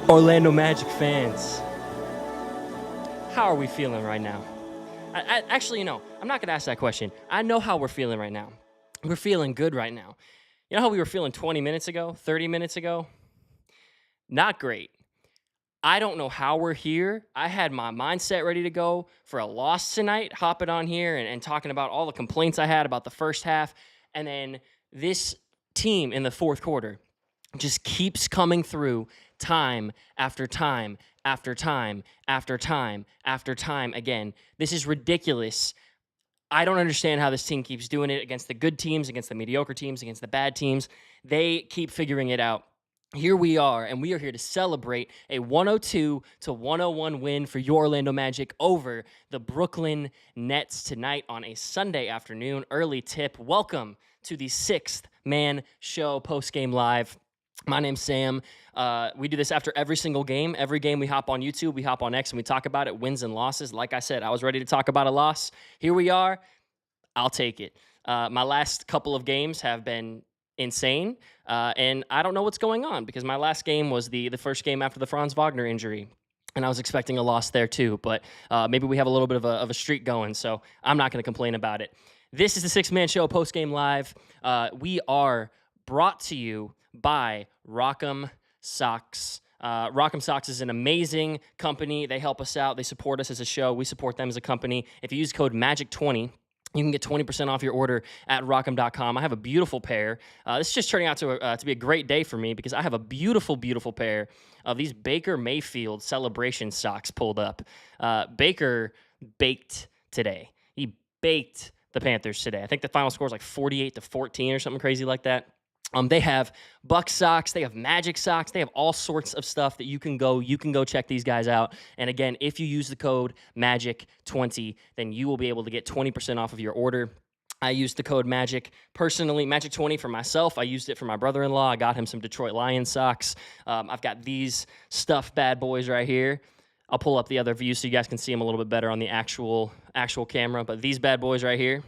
Orlando Magic fans, how are we feeling right now? Actually, I'm not going to ask that question. I know how we're feeling right now. We're feeling good right now. You know how we were feeling 20 minutes ago, 30 minutes ago? Not great. I don't know how we're here. I had my mindset ready to go for a loss tonight, hopping on here and talking about all the complaints I had about the first half. And then this team in the fourth quarter just keeps coming through time after time after time after time after time again. This is ridiculous. I don't understand how this team keeps doing it against the good teams, against the mediocre teams, against the bad teams. They keep figuring it out. Here we are, and we are here to celebrate a 102-101 win for your Orlando Magic over the Brooklyn Nets tonight on a Sunday afternoon, early tip. Welcome to the Sixth Man Show Postgame Live. My name's Sam. We do this after every single game. Every game we hop on YouTube, we hop on X, and we talk about it, wins and losses. Like I said, I was ready to talk about a loss. Here we are. I'll take it. My last couple of games have been insane, and I don't know what's going on because my last game was the first game after the Franz Wagner injury, and I was expecting a loss there too, but maybe we have a little bit of a streak going, so I'm not going to complain about it. This is the Sixth Man Show Postgame Live. We are brought to you by Rock'em Socks. Rock'em Socks is an amazing company. They help us out. They support us as a show. We support them as a company. If you use code MAGIC20, you can get 20% off your order at rock'em.com. I have a beautiful pair. This is just turning out to be a great day for me because I have a beautiful, beautiful pair of these Baker Mayfield celebration socks pulled up. Baker baked today. He baked the Panthers today. I think the final score is like 48-14 or something crazy like that. They have Buck socks, they have Magic socks, they have all sorts of stuff that you can go check these guys out. And again, if you use the code MAGIC20, then you will be able to get 20% off of your order. I used the code MAGIC personally, MAGIC20 for myself. I used it for my brother-in-law. I got him some Detroit Lions socks. I've got these stuffed bad boys right here. I'll pull up the other view so you guys can see them a little bit better on the actual camera. But these bad boys right here,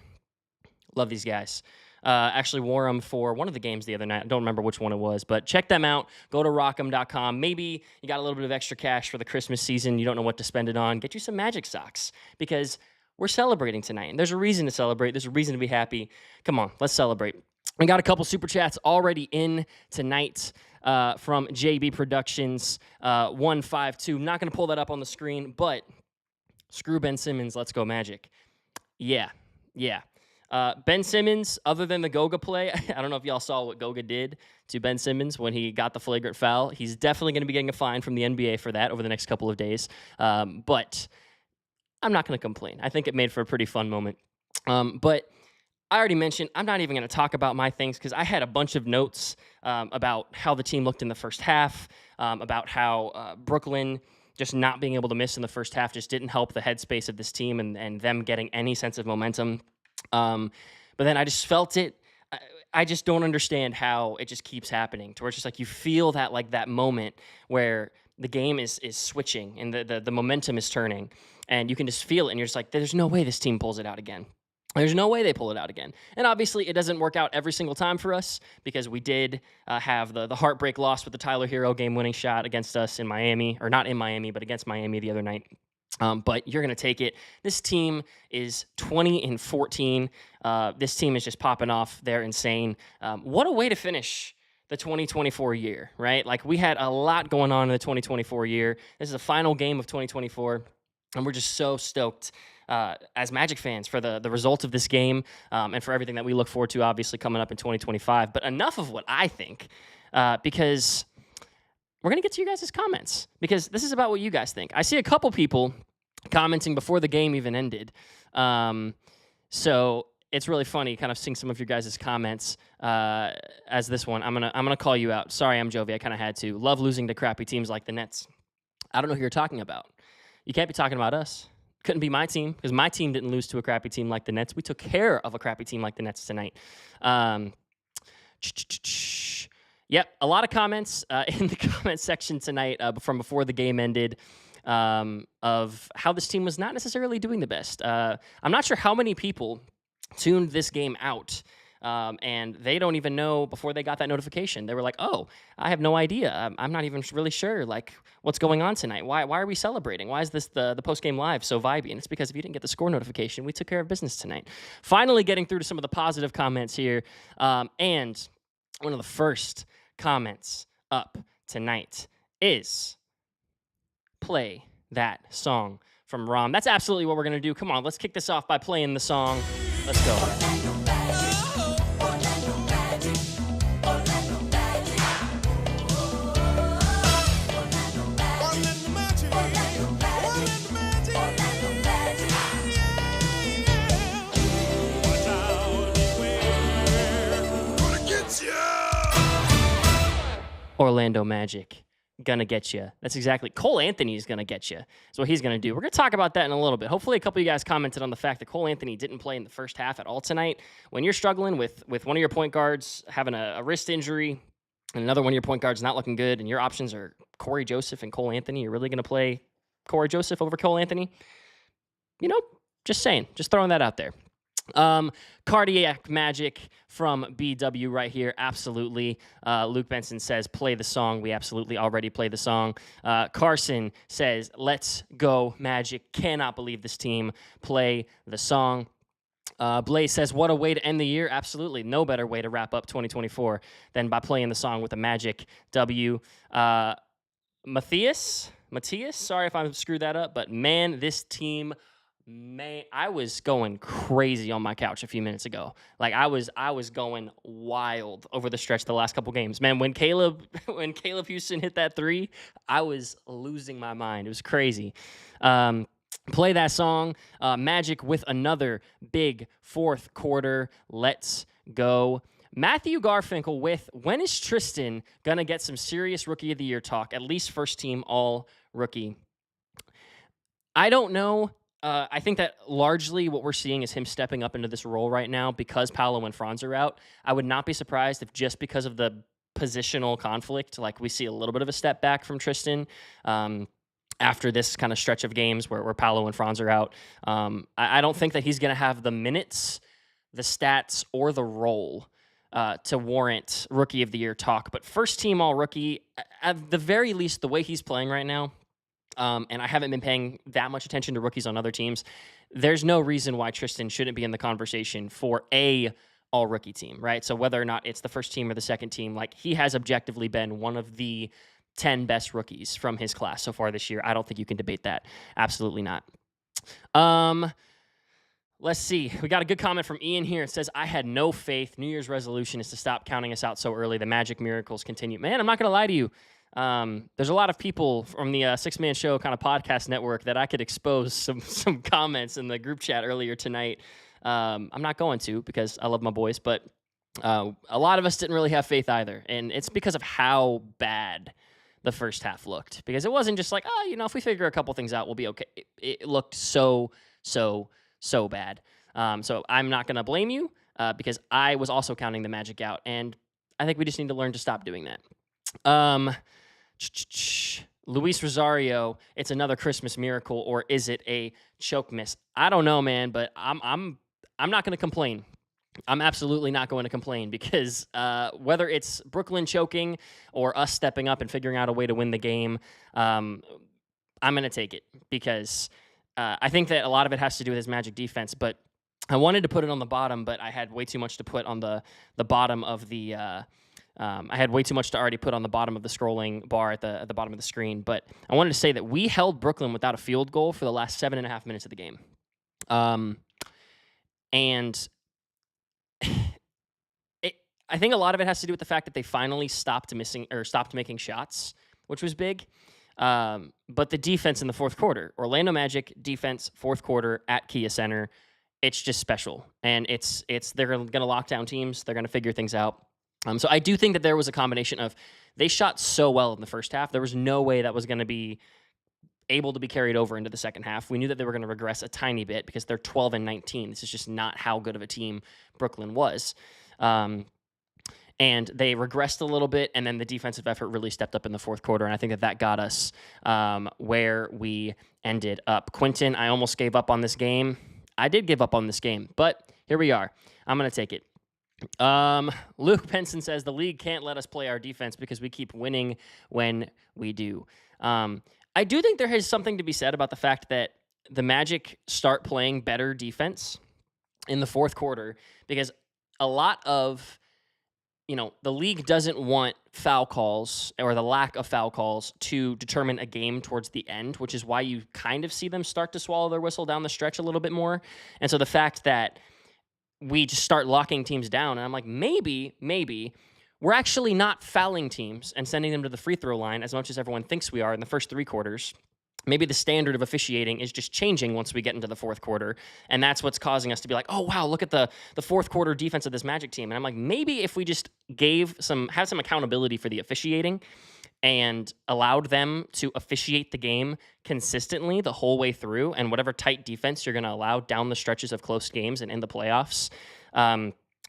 love these guys. Actually wore them for one of the games the other night. I don't remember which one it was, but check them out. Go to rock'em.com. Maybe you got a little bit of extra cash for the Christmas season. You don't know what to spend it on. Get you some Magic socks because we're celebrating tonight. And there's a reason to celebrate. There's a reason to be happy. Come on, let's celebrate. We got a couple super chats already in tonight from JB Productions 152. I'm not going to pull that up on the screen, but screw Ben Simmons. Let's go Magic. Yeah. Ben Simmons, other than the Goga play, I don't know if y'all saw what Goga did to Ben Simmons when he got the flagrant foul. He's definitely going to be getting a fine from the NBA for that over the next couple of days. But I'm not going to complain. I think it made for a pretty fun moment. But I already mentioned, I'm not even going to talk about my things because I had a bunch of notes about how the team looked in the first half, about how Brooklyn just not being able to miss in the first half just didn't help the headspace of this team and them getting any sense of momentum. But then I just felt it. I just don't understand how it just keeps happening to where it's just like you feel that like that moment where the game is switching and the momentum is turning and you can just feel it and you're just like, there's no way this team pulls it out again. There's no way they pull it out again. And obviously it doesn't work out every single time for us because we did have the heartbreak loss with the Tyler Hero game-winning shot against us in Miami, or not in Miami, but against Miami the other night. But you're going to take it. This team is 20-14. This team is just popping off. They're insane. What a way to finish the 2024 year, right? Like we had a lot going on in the 2024 year. This is the final game of 2024, and we're just so stoked as Magic fans for the result of this game and for everything that we look forward to, obviously, coming up in 2025. But enough of what I think, because we're going to get to you guys' comments, because this is about what you guys think. I see a couple people commenting before the game even ended. So it's really funny kind of seeing some of your guys' comments as this one. I'm gonna call you out. Sorry, I'm Jovi. I kind of had to. Love losing to crappy teams like the Nets. I don't know who you're talking about. You can't be talking about us. Couldn't be my team because my team didn't lose to a crappy team like the Nets. We took care of a crappy team like the Nets tonight. Yep, a lot of comments in the comment section tonight from before the game ended of how this team was not necessarily doing the best. I'm not sure how many people tuned this game out And they don't even know before they got that notification. They were like, "Oh, I have no idea. I'm not even really sure like what's going on tonight. Why are we celebrating? Why is this the post game live so vibey?" And it's because if you didn't get the score notification, we took care of business tonight. Finally, getting through to some of the positive comments here, and one of the first comments up tonight is play that song from Rom. That's absolutely what we're going to do. Come on, let's kick this off by playing the song. Let's go. Orlando Magic, gonna get you. That's exactly. Cole Anthony's gonna get you. That's what he's gonna do. We're gonna talk about that in a little bit. Hopefully, a couple of you guys commented on the fact that Cole Anthony didn't play in the first half at all tonight. When you're struggling with one of your point guards having a wrist injury and another one of your point guards not looking good, and your options are Corey Joseph and Cole Anthony, you're really gonna play Corey Joseph over Cole Anthony? You know, just saying, just throwing that out there. Cardiac Magic from BW right here. Absolutely. Luke Benson says, play the song. We absolutely already played the song. Carson says, let's go Magic. Cannot believe this team. Play the song. Blaze says, what a way to end the year. Absolutely. No better way to wrap up 2024 than by playing the song with a Magic W. Matthias, sorry if I screwed that up, but man, this team... Man, I was going crazy on my couch a few minutes ago. Like I was going wild over the stretch the last couple games. Man, when Caleb Houston hit that 3, I was losing my mind. It was crazy. Play that song. Magic with another big fourth quarter. Let's go. Matthew Garfinkel with, when is Tristan gonna get some serious Rookie of the Year talk? At least first team all rookie. I don't know. I think that largely what we're seeing is him stepping up into this role right now because Paolo and Franz are out. I would not be surprised if just because of the positional conflict, like we see a little bit of a step back from Tristan after this kind of stretch of games where Paolo and Franz are out. I don't think that he's going to have the minutes, the stats, or the role to warrant Rookie of the Year talk. But first team all rookie, at the very least, the way he's playing right now, and I haven't been paying that much attention to rookies on other teams, there's no reason why Tristan shouldn't be in the conversation for a all-rookie team, right? So whether or not it's the first team or the second team, like he has objectively been one of the 10 best rookies from his class so far this year. I don't think you can debate that. Absolutely not. Let's see. We got a good comment from Ian here. It says, I had no faith. New Year's resolution is to stop counting us out so early. The magic miracles continue. Man, I'm not going to lie to you. There's a lot of people from the Six-Man Show kind of podcast network that I could expose some comments in the group chat earlier tonight. I'm not going to because I love my boys, but a lot of us didn't really have faith either. And it's because of how bad the first half looked. Because it wasn't just like, oh, if we figure a couple things out, we'll be okay. It looked so bad. So I'm not going to blame you because I was also counting the Magic out. And I think we just need to learn to stop doing that. Luis Rosario, it's another Christmas miracle, or is it a choke miss? I don't know, man, but I'm not going to complain. I'm absolutely not going to complain because whether it's Brooklyn choking or us stepping up and figuring out a way to win the game, I'm going to take it because I think that a lot of it has to do with his Magic defense, but I wanted to put it on the bottom, but I had way too much to put on the bottom of the I had way too much to already put on the bottom of the scrolling bar at the bottom of the screen. But I wanted to say that we held Brooklyn without a field goal for the last 7.5 minutes of the game. And I think a lot of it has to do with the fact that they finally stopped making shots, which was big. But the defense in the fourth quarter, Orlando Magic defense, fourth quarter at Kia Center, it's just special. And they're going to lock down teams. They're going to figure things out. So I do think that there was a combination of they shot so well in the first half. There was no way that was going to be able to be carried over into the second half. We knew that they were going to regress a tiny bit because they're 12-19. This is just not how good of a team Brooklyn was. And they regressed a little bit, and then the defensive effort really stepped up in the fourth quarter, and I think that got us where we ended up. Quentin, I almost gave up on this game. I did give up on this game, but here we are. I'm going to take it. Luke Benson says the league can't let us play our defense because we keep winning when we do. I do think there is something to be said about the fact that the Magic start playing better defense in the fourth quarter because a lot of the league doesn't want foul calls or the lack of foul calls to determine a game towards the end, which is why you kind of see them start to swallow their whistle down the stretch a little bit more. And so the fact that we just start locking teams down, and I'm like, maybe we're actually not fouling teams and sending them to the free throw line as much as everyone thinks we are in the first three quarters. Maybe the standard of officiating is just changing once we get into the fourth quarter. And that's what's causing us to be like, oh, wow, look at the fourth quarter defense of this Magic team. And I'm like, maybe if we just had some accountability for the officiating and allowed them to officiate the game consistently the whole way through, and whatever tight defense you're going to allow down the stretches of close games and in the playoffs,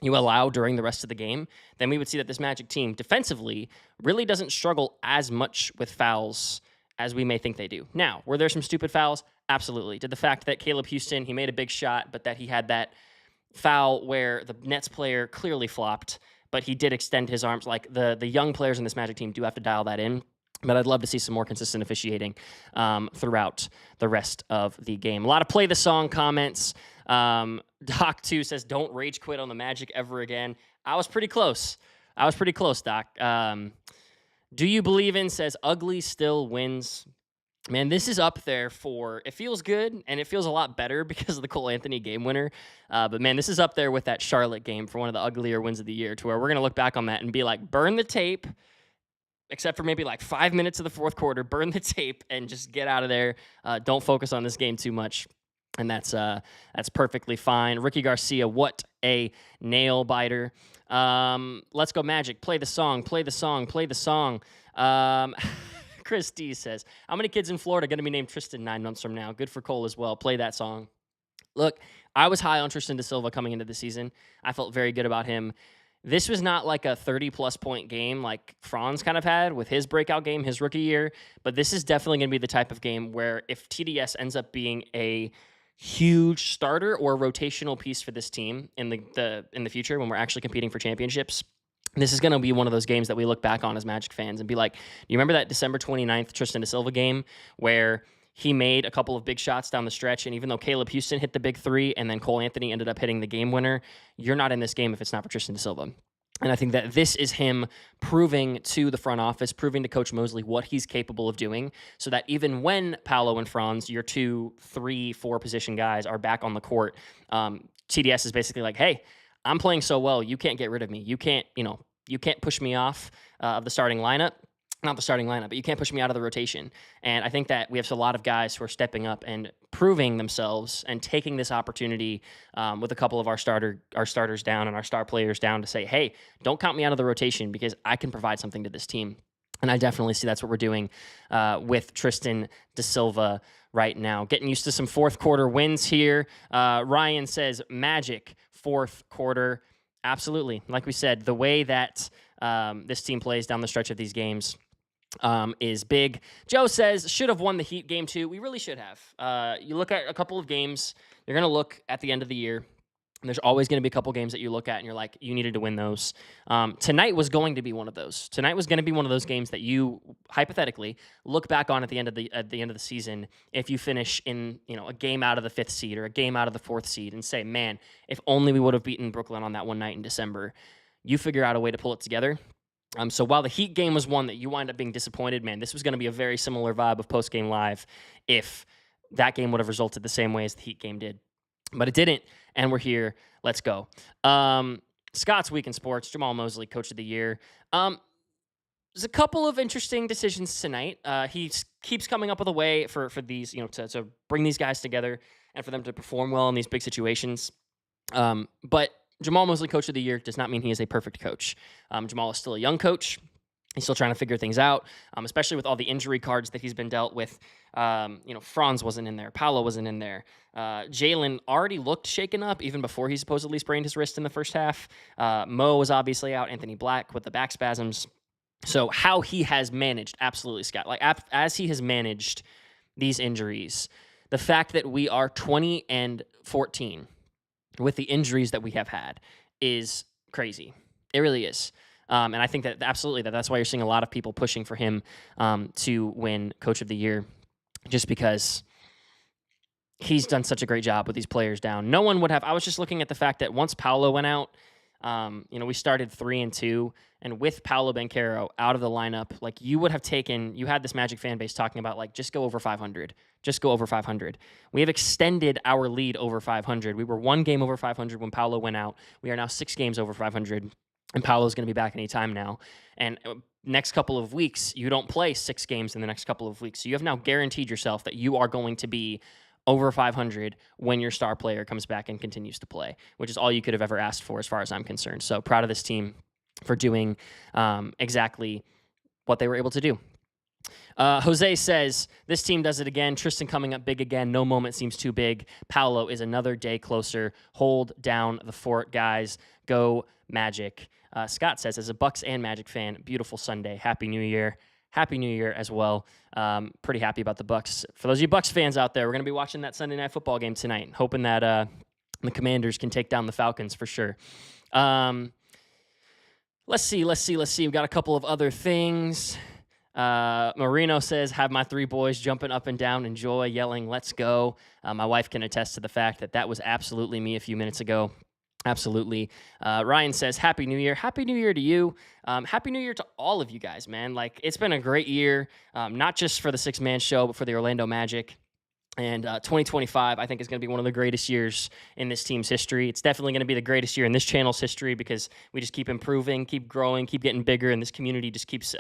you allow during the rest of the game, then we would see that this Magic team defensively really doesn't struggle as much with fouls as we may think they do. Now, were there some stupid fouls? Absolutely. Did the fact that Caleb Houston, he made a big shot, but that he had that foul where the Nets player clearly flopped, but he did extend his arms. Like the young players in this Magic team do have to dial that in. But I'd love to see some more consistent officiating throughout the rest of the game. A lot of play the song comments. Doc2 says, don't rage quit on the Magic ever again. I was pretty close, Doc. Do you believe in says ugly still wins? Man, this is up there for, it feels good, and it feels a lot better because of the Cole Anthony game winner. But man, this is up there with that Charlotte game for one of the uglier wins of the year, to where we're going to look back on that and be like, burn the tape, except for maybe like 5 minutes of the fourth quarter, burn the tape and just get out of there. Don't focus on this game too much. And that's perfectly fine. Ricky Garcia, what a nail biter. Let's go Magic. Play the song. Chris D says, how many kids in Florida are going to be named Tristan 9 months from now? Good for Cole as well. Play that song. Look, I was high on Tristan da Silva coming into the season. I felt very good about him. This was not like a 30-plus point game like Franz kind of had with his breakout game, his rookie year, but this is definitely going to be the type of game where if TDS ends up being a huge starter or rotational piece for this team in the future when we're actually competing for championships, this is going to be one of those games that we look back on as Magic fans and be like, you remember that December 29th Tristan da Silva game where he made a couple of big shots down the stretch, and even though Caleb Houston hit the big three and then Cole Anthony ended up hitting the game winner, you're not in this game if it's not for Tristan da Silva. And I think that this is him proving to the front office, proving to Coach Mosley what he's capable of doing, so that even when Paolo and Franz, your 2, 3, 4 position guys, are back on the court, TDS is basically like, hey, I'm playing so well, you can't get rid of me. You can't push me off of the starting lineup. Not the starting lineup, but you can't push me out of the rotation. And I think that we have a lot of guys who are stepping up and proving themselves and taking this opportunity with a couple of our starters down and our star players down to say, hey, don't count me out of the rotation because I can provide something to this team. And I definitely see that's what we're doing with Tristan da Silva right now. Getting used to some fourth quarter wins here. Ryan says Magic fourth quarter. Absolutely. Like we said, the way that this team plays down the stretch of these games is big. Joe says, should have won the Heat game 2. We really should have. You look at a couple of games, you're going to look at the end of the year, and there's always going to be a couple games that you look at and you're like, you needed to win those. Tonight was going to be one of those. Tonight was going to be one of those games that you hypothetically look back on at the end of the season if you finish in a game out of the 5th seed or a game out of the 4th seed and say, man, if only we would have beaten Brooklyn on that one night in December. You figure out a way to pull it together. So while the Heat game was one that you wind up being disappointed, man, this was going to be a very similar vibe of Postgame Live if that game would have resulted the same way as the Heat game did. But it didn't, and we're here. Let's go. Scott's Week in Sports, Jamal Mosley, Coach of the Year. There's a couple of interesting decisions tonight. He keeps coming up with a way for these, to bring these guys together and for them to perform well in these big situations. But Jamal Mosley, Coach of the Year, does not mean he is a perfect coach. Jamal is still a young coach. He's still trying to figure things out, especially with all the injury cards that he's been dealt with. Franz wasn't in there. Paolo wasn't in there. Jalen already looked shaken up even before he supposedly sprained his wrist in the first half. Mo was obviously out. Anthony Black with the back spasms. So how he has managed, absolutely, Scott. Like as he has managed these injuries, the fact that we are 20-14 with the injuries that we have had is crazy. It really is. And I think that absolutely that's why you're seeing a lot of people pushing for him to win Coach of the Year, just because he's done such a great job with these players down. No one would have. I was just looking at the fact that once Paolo went out, we started 3-2, and with Paolo Banchero out of the lineup, like you had this Magic fan base talking about like just go over 500, just go over 500. We have extended our lead over 500. We were 1 game over 500 when Paolo went out. We are now 6 games over 500, and Paolo's going to be back anytime now. And next couple of weeks, you don't play 6 games in the next couple of weeks, so you have now guaranteed yourself that you are going to be over 500 when your star player comes back and continues to play, which is all you could have ever asked for as far as I'm concerned. So proud of this team for doing exactly what they were able to do. Jose says, this team does it again. Tristan coming up big again. No moment seems too big. Paolo is another day closer. Hold down the fort, guys. Go Magic. Scott says, as a Bucks and Magic fan, beautiful Sunday. Happy New Year. Happy New Year as well. Pretty happy about the Bucks. For those of you Bucks fans out there, we're going to be watching that Sunday Night Football game tonight, hoping that the Commanders can take down the Falcons for sure. Let's see. We've got a couple of other things. Marino says, have my 3 boys jumping up and down, enjoy, yelling, let's go. My wife can attest to the fact that was absolutely me a few minutes ago. Absolutely. Ryan says, Happy New Year. Happy New Year to you. Happy New Year to all of you guys, man. Like, it's been a great year, not just for the 6-man show, but for the Orlando Magic. And 2025, I think, is going to be one of the greatest years in this team's history. It's definitely going to be the greatest year in this channel's history because we just keep improving, keep growing, keep getting bigger, and this community just keeps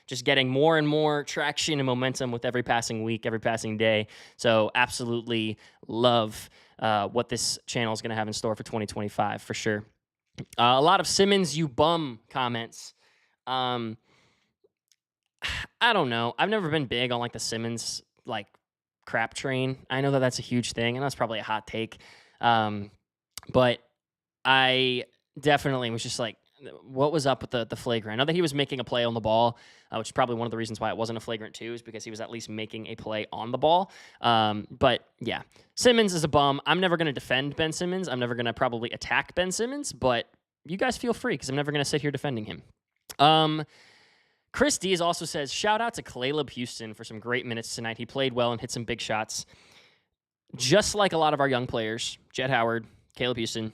just getting more and more traction and momentum with every passing week, every passing day. So absolutely love what this channel is going to have in store for 2025 for sure. A lot of Simmons, you bum comments. I don't know. I've never been big on like the Simmons like crap train. I know that that's a huge thing, and that's probably a hot take. But I definitely was just like, what was up with the flagrant? I know that he was making a play on the ball, which is probably one of the reasons why it wasn't a flagrant 2 is because he was at least making a play on the ball. But yeah, Simmons is a bum. I'm never going to defend Ben Simmons. I'm never going to probably attack Ben Simmons, but you guys feel free because I'm never going to sit here defending him. Chris Dees also says, shout out to Caleb Houston for some great minutes tonight. He played well and hit some big shots. Just like a lot of our young players, Jett Howard, Caleb Houston,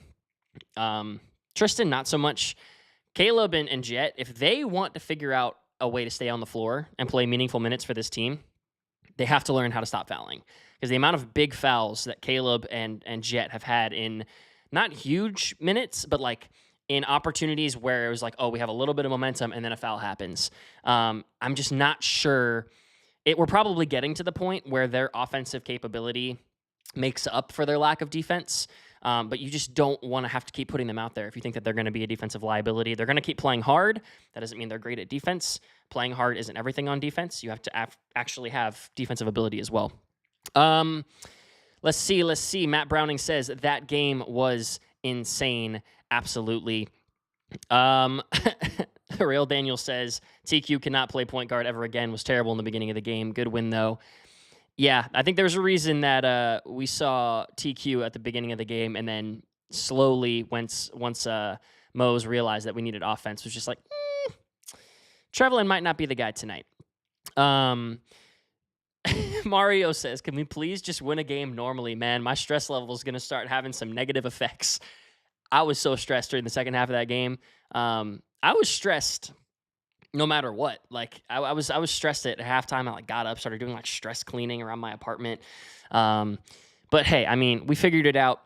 Tristan, not so much. Caleb and Jett, if they want to figure out a way to stay on the floor and play meaningful minutes for this team, they have to learn how to stop fouling. Because the amount of big fouls that Caleb and Jett have had in not huge minutes, but like in opportunities where it was like, oh, we have a little bit of momentum and then a foul happens. I'm just not sure. We're probably getting to the point where their offensive capability makes up for their lack of defense. But you just don't want to have to keep putting them out there if you think that they're going to be a defensive liability. They're going to keep playing hard. That doesn't mean they're great at defense. Playing hard isn't everything on defense. You have to actually have defensive ability as well. Let's see. Matt Browning says that game was insane. Absolutely. Real Daniel says TQ cannot play point guard ever again. Was terrible in the beginning of the game. Good win though. Yeah, I think there's a reason that we saw TQ at the beginning of the game, and then slowly once Mose realized that we needed offense, was just like, Trevelyan might not be the guy tonight. Mario says, can we please just win a game normally, man? My stress level is going to start having some negative effects. I was so stressed during the second half of that game. I was stressed no matter what. Like I was stressed at halftime. I like got up, started doing like stress cleaning around my apartment. But hey, I mean, we figured it out,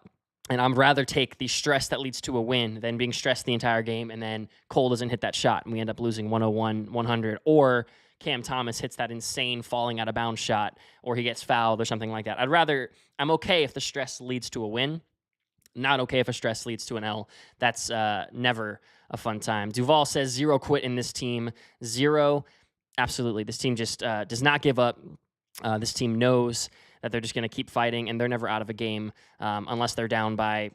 and I'd rather take the stress that leads to a win than being stressed the entire game and then Cole doesn't hit that shot and we end up losing 101-100, or Cam Thomas hits that insane falling out of bounds shot, or he gets fouled or something like that. I'm okay if the stress leads to a win. Not okay if a stress leads to an L. That's never a fun time. Duval says 0 quit in this team. 0. Absolutely. This team just does not give up. This team knows that they're just going to keep fighting, and they're never out of a game unless they're down by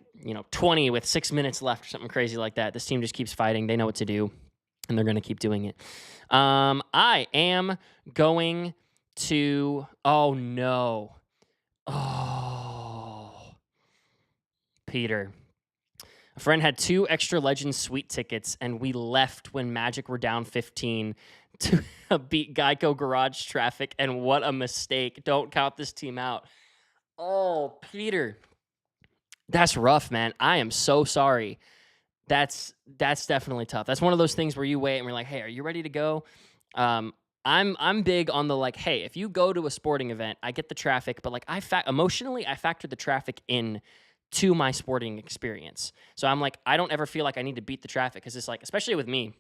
20 with 6 minutes left or something crazy like that. This team just keeps fighting. They know what to do, and they're going to keep doing it. I am going to... Oh, no. Oh... Peter. A friend had 2 extra Legends Suite tickets, and we left when Magic were down 15 to beat Geico Garage Traffic, and what a mistake. Don't count this team out. Oh, Peter. That's rough, man. I am so sorry. That's definitely tough. That's one of those things where you wait and we're like, hey, are you ready to go? I'm big on the like, hey, if you go to a sporting event, I get the traffic, but like emotionally, I factor the traffic in to my sporting experience. So I'm like, I don't ever feel like I need to beat the traffic because it's like, especially with me,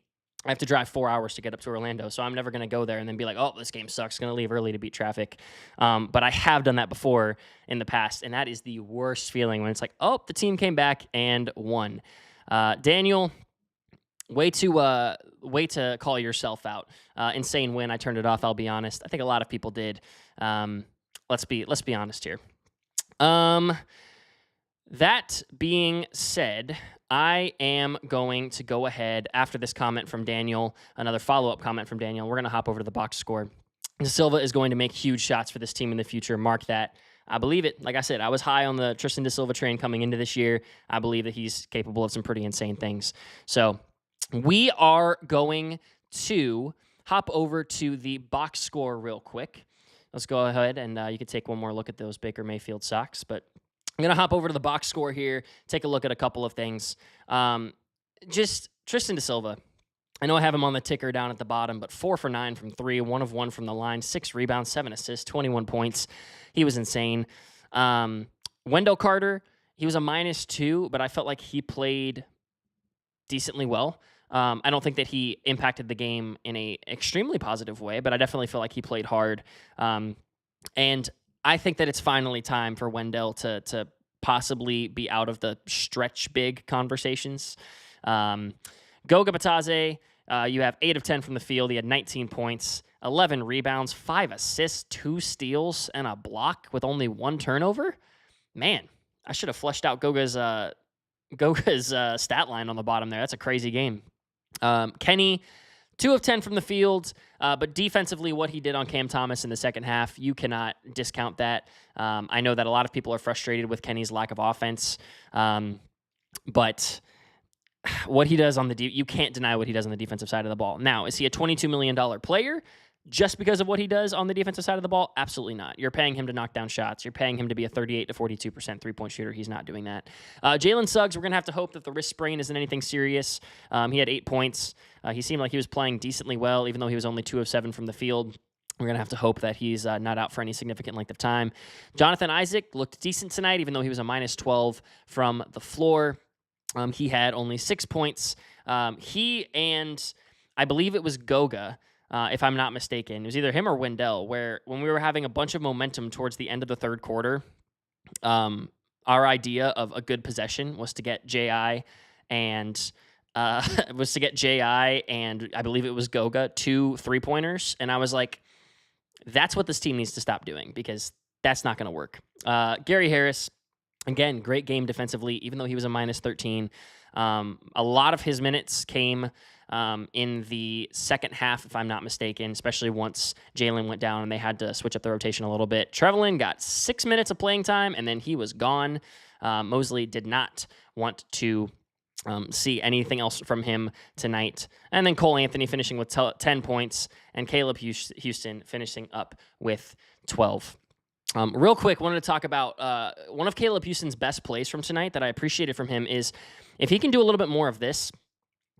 I have to drive 4 hours to get up to Orlando, so I'm never going to go there and then be like, oh, this game sucks, going to leave early to beat traffic. But I have done that before in the past, and that is the worst feeling when it's like, oh, the team came back and won. Daniel, way to call yourself out. Insane win. I turned it off, I'll be honest. I think a lot of people did. Let's be honest here. That being said, I am going to go ahead after this comment from Daniel, another follow-up comment from Daniel. We're going to hop over to the box score. De Silva is going to make huge shots for this team in the future. Mark that. I believe it. Like I said, I was high on the Tristan De Silva train coming into this year. I believe that he's capable of some pretty insane things. So we are going to hop over to the box score real quick. Let's go ahead and you can take one more look at those Baker Mayfield socks, but I'm going to hop over to the box score here, take a look at a couple of things. Just Tristan De Silva. I know I have him on the ticker down at the bottom, but 4 for 9 from 3, 1 of 1 from the line, 6 rebounds, 7 assists, 21 points. He was insane. Wendell Carter, he was a -2, but I felt like he played decently well. I don't think that he impacted the game in a extremely positive way, but I definitely feel like he played hard. And I think that it's finally time for Wendell to possibly be out of the stretch big conversations. Goga Batadze, you have 8 of 10 from the field. He had 19 points, 11 rebounds, 5 assists, 2 steals, and a block with only 1 turnover. Man, I should have fleshed out Goga's stat line on the bottom there. That's a crazy game. Kenny, 2 of 10 from the field, but defensively, what he did on Cam Thomas in the second half, you cannot discount that. I know that a lot of people are frustrated with Kenny's lack of offense, but what he does on you can't deny what he does on the defensive side of the ball. Now, is he a $22 million player just because of what he does on the defensive side of the ball? Absolutely not. You're paying him to knock down shots. You're paying him to be a 38 to 42% three-point shooter. He's not doing that. Jalen Suggs, we're going to have to hope that the wrist sprain isn't anything serious. He had 8 points. He seemed like he was playing decently well, even though he was only 2 of 7 from the field. We're going to have to hope that he's not out for any significant length of time. Jonathan Isaac looked decent tonight, even though he was a -12 from the floor. He had only 6 points. He and I believe it was Goga, if I'm not mistaken. It was either him or Wendell, where when we were having a bunch of momentum towards the end of the third quarter, our idea of a good possession was to get J.I. and I believe it was Goga 2 3-pointers. And I was like, that's what this team needs to stop doing because that's not going to work. Gary Harris, again, great game defensively, even though he was a -13. A lot of his minutes came in the second half, if I'm not mistaken, especially once Jalen went down and they had to switch up the rotation a little bit. Trevelyan got 6 minutes of playing time, and then he was gone. Mosley did not want to see anything else from him tonight. And then Cole Anthony finishing with 10 points, and Caleb Houston finishing up with 12. Real quick, wanted to talk about one of Caleb Houston's best plays from tonight that I appreciated from him is if he can do a little bit more of this,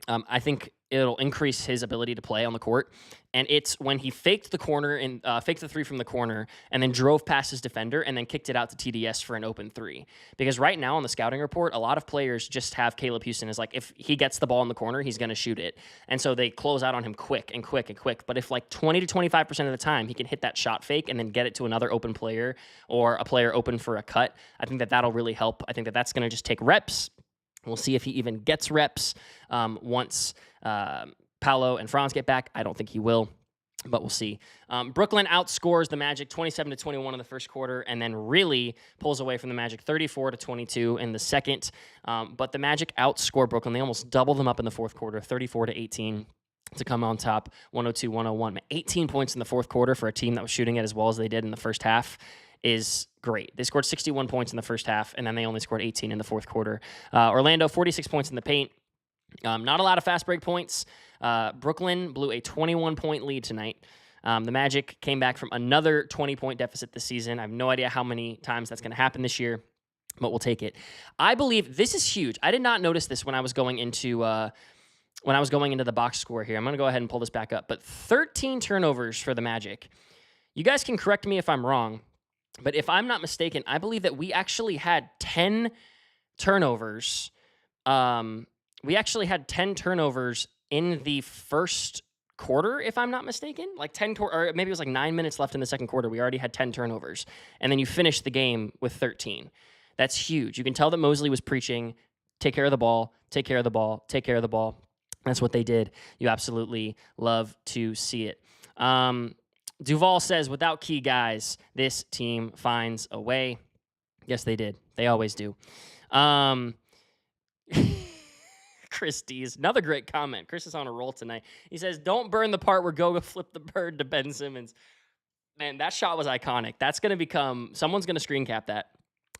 I think it'll increase his ability to play on the court. And it's when he faked the corner and faked the 3 from the corner and then drove past his defender and then kicked it out to TDS for an open 3. Because right now on the scouting report, a lot of players just have Caleb Houston as like, if he gets the ball in the corner, he's going to shoot it. And so they close out on him quick. But if like 20 to 25% of the time he can hit that shot fake and then get it to another open player or a player open for a cut, I think that that'll really help. I think that that's going to just take reps. We'll see if he even gets reps once Paolo and Franz get back. I don't think he will, but we'll see. Brooklyn outscores the Magic 27-21 in the first quarter and then really pulls away from the Magic 34-22 in the second. But the Magic outscore Brooklyn. They almost double them up in the fourth quarter, 34-18 to come on top, 102-101. 18 points in the fourth quarter for a team that was shooting it as well as they did in the first half is great. They scored 61 points in the first half, and then they only scored 18 in the fourth quarter. Orlando, 46 points in the paint. Not a lot of fast break points. Brooklyn blew a 21-point lead tonight. The Magic came back from another 20-point deficit this season. I have no idea how many times that's going to happen this year, but we'll take it. I believe this is huge. I did not notice this when I was going into the box score here. I'm going to go ahead and pull this back up. But 13 turnovers for the Magic. You guys can correct me if I'm wrong, but if I'm not mistaken, I believe that we actually had 10 turnovers. We actually had 10 turnovers in the first quarter, if I'm not mistaken. Like 10, or maybe it was like 9 minutes left in the second quarter. We already had 10 turnovers. And then you finished the game with 13. That's huge. You can tell that Mosley was preaching, take care of the ball, take care of the ball, take care of the ball. That's what they did. You absolutely love to see it. Duval says, without key guys, this team finds a way. Yes, they did. They always do. Chris Dees, another great comment. Chris is on a roll tonight. He says, don't burn the part where Goga flipped the bird to Ben Simmons. Man, that shot was iconic. That's going to become, someone's going to screen cap that.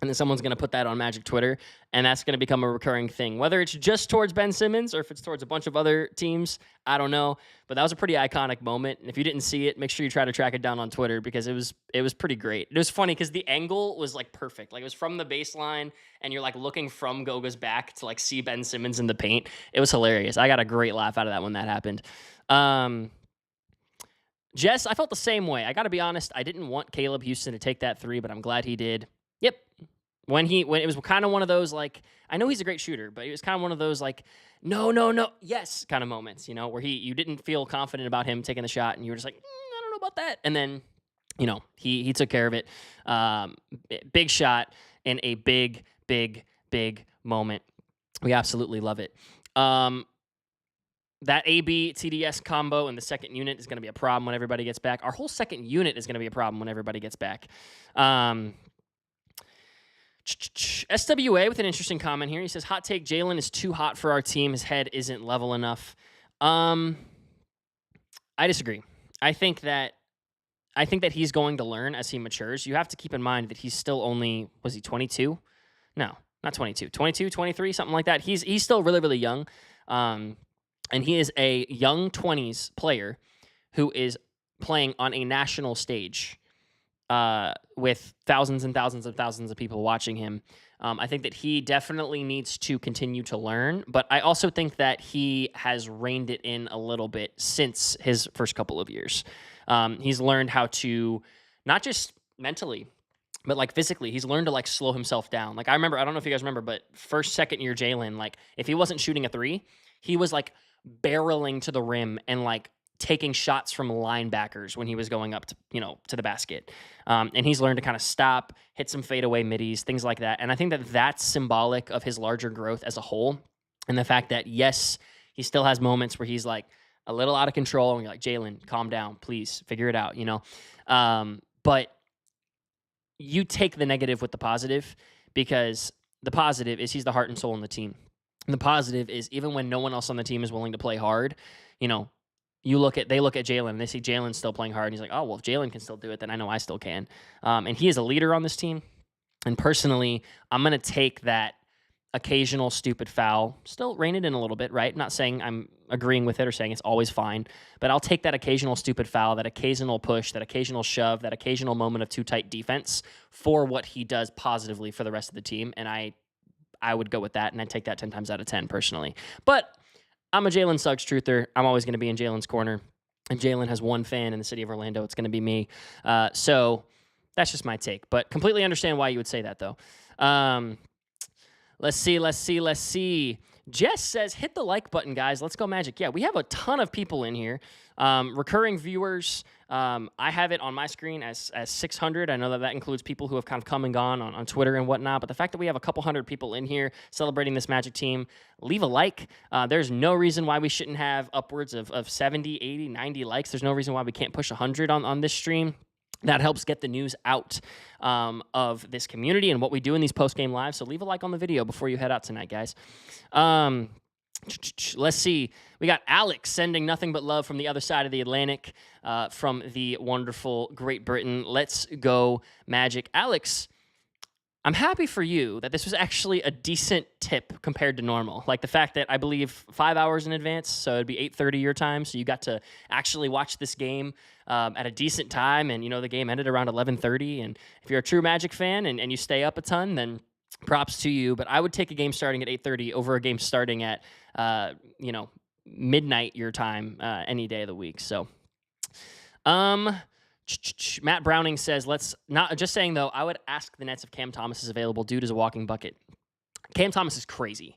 And then someone's going to put that on Magic Twitter, and that's going to become a recurring thing. Whether it's just towards Ben Simmons or if it's towards a bunch of other teams, I don't know. But that was a pretty iconic moment. And if you didn't see it, make sure you try to track it down on Twitter because it was pretty great. It was funny because the angle was like perfect. Like it was from the baseline, and you're like looking from Goga's back to like see Ben Simmons in the paint. It was hilarious. I got a great laugh out of that when that happened. Jess, I felt the same way. I got to be honest. I didn't want Caleb Houston to take that three, but I'm glad he did. Yep. When it was kind of one of those, like, I know he's a great shooter, but it was kind of one of those, like, no, yes kind of moments, where you didn't feel confident about him taking the shot, and you were just like, I don't know about that. And then, he took care of it. Big shot in a big, big, big moment. We absolutely love it. That AB TDS combo in the second unit is going to be a problem when everybody gets back. Our whole second unit is going to be a problem when everybody gets back. SWA with an interesting comment here. He says, hot take, Jalen is too hot for our team. His head isn't level enough. I disagree. I think that he's going to learn as he matures. You have to keep in mind that he's still only, was he 22? No, not 22. 22, 23, something like that. He's still really, really young. And he is a young 20s player who is playing on a national stage. With thousands and thousands and thousands of people watching him. I think that he definitely needs to continue to learn, but I also think that he has reined it in a little bit since his first couple of years. He's learned how to, not just mentally, but like physically, he's learned to like slow himself down. Like I don't know if you guys remember, but second year Jalen, like if he wasn't shooting a three, he was like barreling to the rim and like taking shots from linebackers when he was going up to the basket. And he's learned to kind of stop, hit some fadeaway middies, things like that. And I think that that's symbolic of his larger growth as a whole. And the fact that, yes, he still has moments where he's like a little out of control and you're like, Jalen, calm down, please figure it out, but you take the negative with the positive, because the positive is he's the heart and soul in the team. And the positive is even when no one else on the team is willing to play hard, they look at Jalen and they see Jalen still playing hard. And he's like, oh, well, if Jalen can still do it, then I know I still can. And he is a leader on this team. And personally, I'm going to take that occasional stupid foul, still rein it in a little bit, right? Not saying I'm agreeing with it or saying it's always fine, but I'll take that occasional stupid foul, that occasional push, that occasional shove, that occasional moment of too tight defense for what he does positively for the rest of the team. And I would go with that, and I'd take that 10 times out of 10 personally. But I'm a Jalen Suggs truther. I'm always going to be in Jalen's corner. And Jalen has one fan in the city of Orlando. It's going to be me. So that's just my take. But completely understand why you would say that, though. Let's see. Jess says, hit the like button, guys. Let's go Magic. Yeah, we have a ton of people in here. Recurring viewers. I have it on my screen as 600. I know that includes people who have kind of come and gone on Twitter and whatnot. But the fact that we have a couple hundred people in here celebrating this Magic team, leave a like. There's no reason why we shouldn't have upwards of 70, 80, 90 likes. There's no reason why we can't push 100 on this stream. That helps get the news out of this community and what we do in these post-game lives. So leave a like on the video before you head out tonight, guys. Let's see. We got Alex sending nothing but love from the other side of the Atlantic, from the wonderful Great Britain. Let's go, Magic. Alex, I'm happy for you that this was actually a decent tip compared to normal. Like the fact that I believe 5 hours in advance, so it'd be 8:30 your time, so you got to actually watch this game at a decent time, and the game ended around 11:30. And if you're a true Magic fan and you stay up a ton, then props to you. But I would take a game starting at 8:30 over a game starting at midnight your time any day of the week. So, Matt Browning says, let's not just saying though, I would ask the Nets if Cam Thomas is available. Dude is a walking bucket. Cam Thomas is crazy.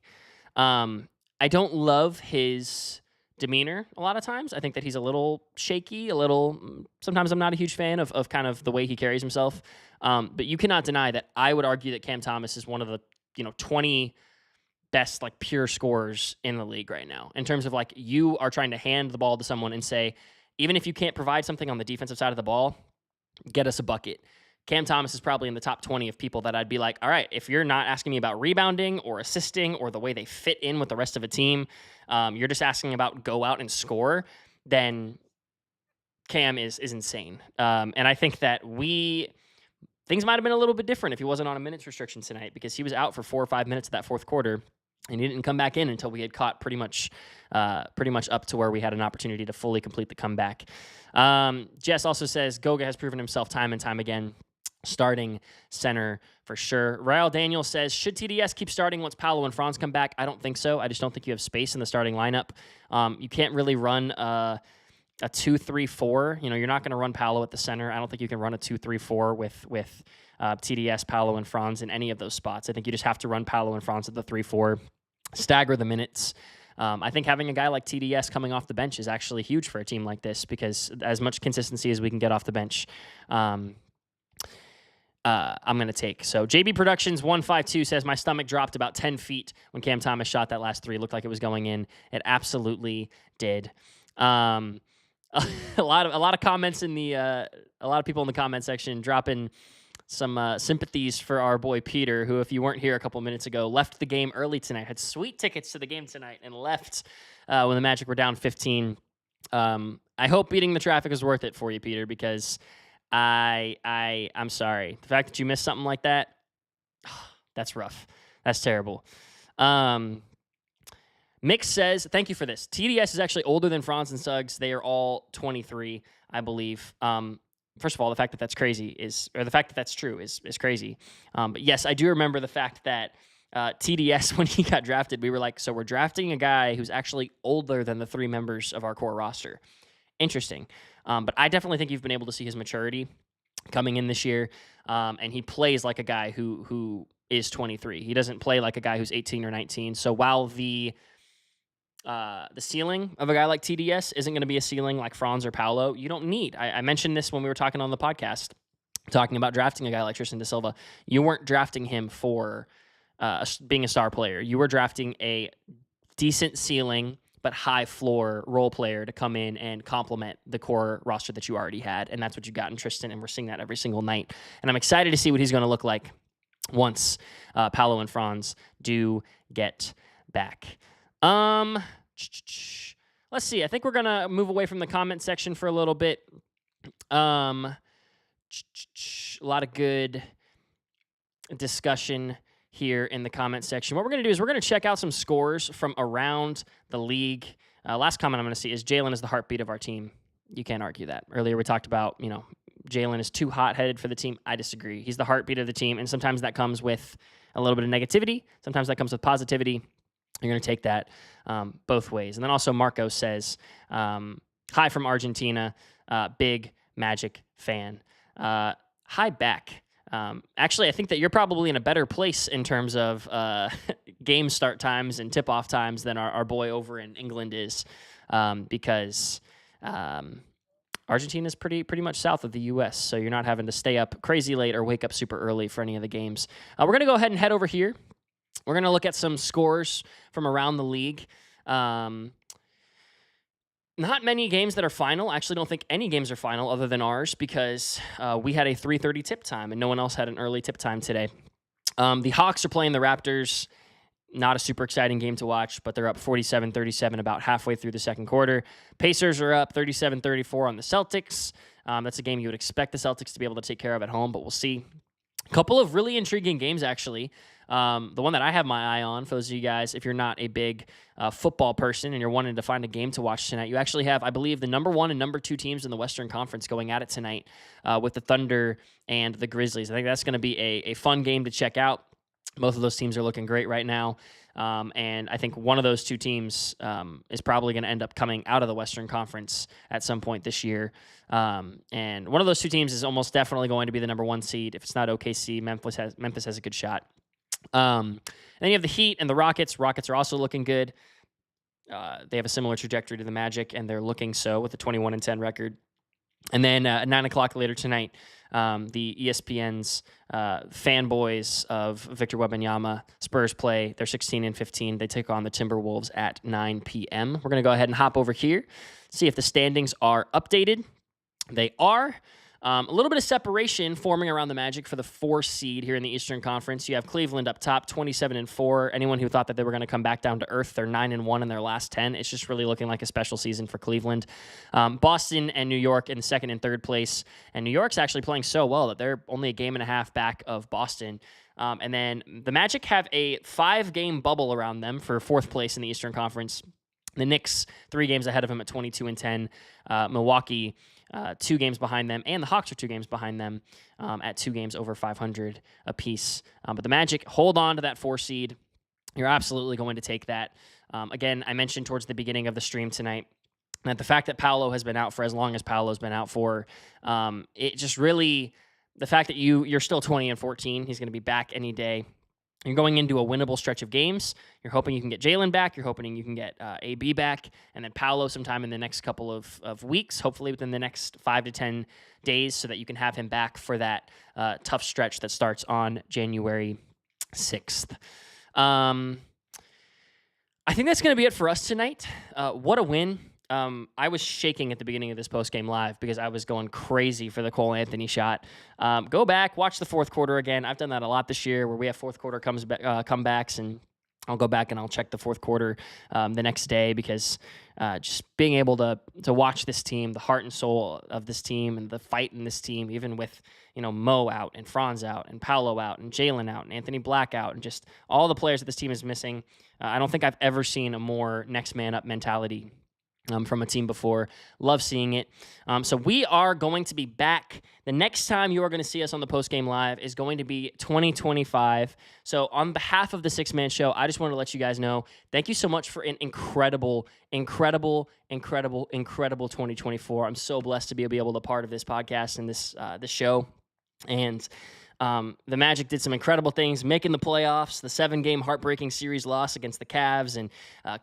I don't love his demeanor a lot of times. I think that he's a little shaky, sometimes I'm not a huge fan of kind of the way he carries himself. But you cannot deny that I would argue that Cam Thomas is one of the, 20 best like pure scorers in the league right now. In terms of like you are trying to hand the ball to someone and say, even if you can't provide something on the defensive side of the ball, get us a bucket. Cam Thomas is probably in the top 20 of people that I'd be like, all right, if you're not asking me about rebounding or assisting or the way they fit in with the rest of a team, you're just asking about go out and score, then Cam is insane. And I think that things might have been a little bit different if he wasn't on a minutes restriction tonight, because he was out for 4 or 5 minutes of that fourth quarter, and he didn't come back in until we had caught pretty much up to where we had an opportunity to fully complete the comeback. Jess also says Goga has proven himself time and time again, starting center for sure. Rael Daniel says, should TDS keep starting once Paolo and Franz come back? I don't think so. I just don't think you have space in the starting lineup. You can't really run a 2-3-4. You're not going to run Paolo at the center. I don't think you can run a 2-3-4 with TDS, Paolo, and Franz in any of those spots. I think you just have to run Paolo and Franz at the 3-4, stagger the minutes. I think having a guy like TDS coming off the bench is actually huge for a team like this, because as much consistency as we can get off the bench, I'm going to take. So JB Productions 152 says, my stomach dropped about 10 feet when Cam Thomas shot that last three. It looked like it was going in. It absolutely did. A lot of comments in the a lot of people in the comment section dropping some sympathies for our boy Peter, who, if you weren't here a couple minutes ago, left the game early tonight, had sweet tickets to the game tonight, and left when the Magic were down 15. I hope beating the traffic is worth it for you, Peter, because I'm sorry. The fact that you missed something like that, that's rough. That's terrible. Mix says, thank you for this. TDS is actually older than Franz and Suggs. They are all 23, I believe. First of all, the fact that that's true is crazy. But yes, I do remember the fact that TDS, when he got drafted, we were like, so we're drafting a guy who's actually older than the three members of our core roster. Interesting. But I definitely think you've been able to see his maturity coming in this year. And he plays like a guy who is 23. He doesn't play like a guy who's 18 or 19. So while the ceiling of a guy like TDS isn't going to be a ceiling like Franz or Paolo, you don't need. I mentioned this when we were talking on the podcast, talking about drafting a guy like Tristan da Silva. You weren't drafting him for being a star player. You were drafting a decent ceiling but high floor role player to come in and complement the core roster that you already had, and that's what you got in Tristan, and we're seeing that every single night. And I'm excited to see what he's going to look like once Paolo and Franz do get back. Let's see. I think we're going to move away from the comment section for a little bit. A lot of good discussion here in the comment section. What we're going to do is we're going to check out some scores from around the league. Last comment I'm going to see is Jalen is the heartbeat of our team. You can't argue that. Earlier we talked about, Jalen is too hot-headed for the team. I disagree. He's the heartbeat of the team, and sometimes that comes with a little bit of negativity. Sometimes that comes with positivity. You're going to take that both ways. And then also Marco says, hi from Argentina, big Magic fan. Hi back. Actually, I think that you're probably in a better place in terms of game start times and tip-off times than our boy over in England is, because Argentina is pretty much south of the U.S., so you're not having to stay up crazy late or wake up super early for any of the games. We're going to go ahead and head over here. We're going to look at some scores from around the league. Not many games that are final. I actually don't think any games are final other than ours, because we had a 3:30 tip time and no one else had an early tip time today. The Hawks are playing the Raptors. Not a super exciting game to watch, but they're up 47-37 about halfway through the second quarter. Pacers are up 37-34 on the Celtics. That's a game you would expect the Celtics to be able to take care of at home, but we'll see. A couple of really intriguing games, actually. The one that I have my eye on, for those of you guys, if you're not a big football person and you're wanting to find a game to watch tonight, you actually have, I believe, the number 1 and number 2 teams in the Western Conference going at it tonight with the Thunder and the Grizzlies. I think that's going to be a fun game to check out. Both of those teams are looking great right now. And I think one of those two teams is probably going to end up coming out of the Western Conference at some point this year. And one of those two teams is almost definitely going to be the number 1 seed. If it's not OKC, Memphis has a good shot. And then you have the Heat and the Rockets. Rockets are also looking good. They have a similar trajectory to the Magic, and they're looking so with a 21-10 record. And then at 9 o'clock later tonight, the ESPN's fanboys of Victor Wembanyama Spurs play. They're 16-15. They take on the Timberwolves at 9 p.m. We're going to go ahead and hop over here, see if the standings are updated. They are. A little bit of separation forming around the Magic for the 4 seed here in the Eastern Conference. You have Cleveland up top, 27-4. Anyone who thought that they were going to come back down to earth, they're 9-1 in their last 10. It's just really looking like a special season for Cleveland. Boston and New York in second and third place. And New York's actually playing so well that they're only a game and a half back of Boston. And then the Magic have a 5-game bubble around them for 4th place in the Eastern Conference. The Knicks, 3 games ahead of them at 22-10. Milwaukee, 2 games behind them, and the Hawks are 2 games behind them at 2 games over 500 apiece. But the Magic hold on to that 4 seed. You're absolutely going to take that. Again, I mentioned towards the beginning of the stream tonight that the fact that Paolo has been out for as long as Paolo's been out for, it just really, the fact that you're still 20-14, he's going to be back any day. You're going into a winnable stretch of games. You're hoping you can get Jalen back. You're hoping you can get AB back. And then Paolo sometime in the next couple of weeks, hopefully within the next 5 to 10 days, so that you can have him back for that tough stretch that starts on January 6th. I think that's going to be it for us tonight. What a win. I was shaking at the beginning of this postgame live because I was going crazy for the Cole Anthony shot. Go back, watch the 4th quarter again. I've done that a lot this year where we have 4th quarter comebacks, and I'll go back and I'll check the 4th quarter the next day because just being able to watch this team, the heart and soul of this team and the fight in this team, even with Mo out and Franz out and Paolo out and Jalen out and Anthony Black out and just all the players that this team is missing. I don't think I've ever seen a more next man up mentality from a team before. Love seeing it. So we are going to be back. The next time you are going to see us on the postgame live is going to be 2025. So on behalf of the 6-Man Show, I just want to let you guys know, thank you so much for an incredible 2024. I'm so blessed to be able to be part of this podcast and this show. And the Magic did some incredible things, making the playoffs, the 7-game heartbreaking series loss against the Cavs, and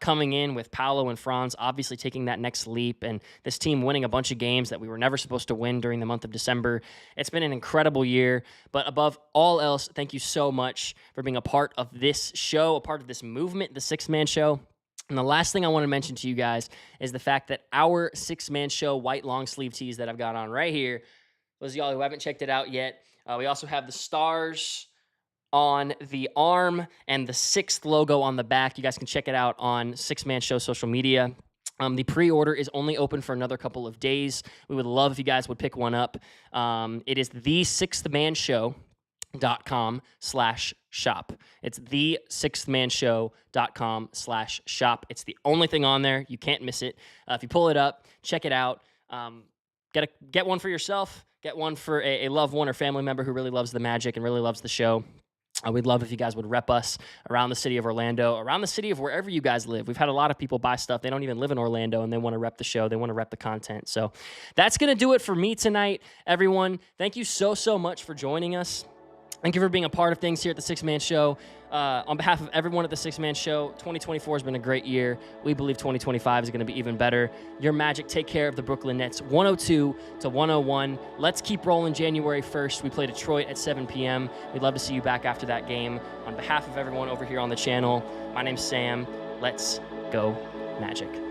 coming in with Paolo and Franz, obviously taking that next leap, and this team winning a bunch of games that we were never supposed to win during the month of December. It's been an incredible year, but above all else, thank you so much for being a part of this show, a part of this movement, the 6-Man Show. And the last thing I want to mention to you guys is the fact that our 6-Man Show white long sleeve tees that I've got on right here, those of y'all who haven't checked it out yet, we also have the stars on the arm and the 6th logo on the back. You guys can check it out on 6-Man Show social media. The pre-order is only open for another couple of days. We would love if you guys would pick one up. It is the6thmanshow.com/shop. It's the6thmanshow.com/shop. It's the only thing on there. You can't miss it. If you pull it up, check it out. Get one for yourself. Get one for a loved one or family member who really loves the Magic and really loves the show. We'd love if you guys would rep us around the city of Orlando, around the city of wherever you guys live. We've had a lot of people buy stuff. They don't even live in Orlando, and they want to rep the show. They want to rep the content. So that's going to do it for me tonight, everyone. Thank you so much for joining us. Thank you for being a part of things here at the 6-Man Show. On behalf of everyone at the 6-Man Show, 2024 has been a great year. We believe 2025 is going to be even better. Your Magic take care of the Brooklyn Nets 102-101. Let's keep rolling January 1st. We play Detroit at 7 p.m. We'd love to see you back after that game. On behalf of everyone over here on the channel, my name's Sam. Let's go Magic.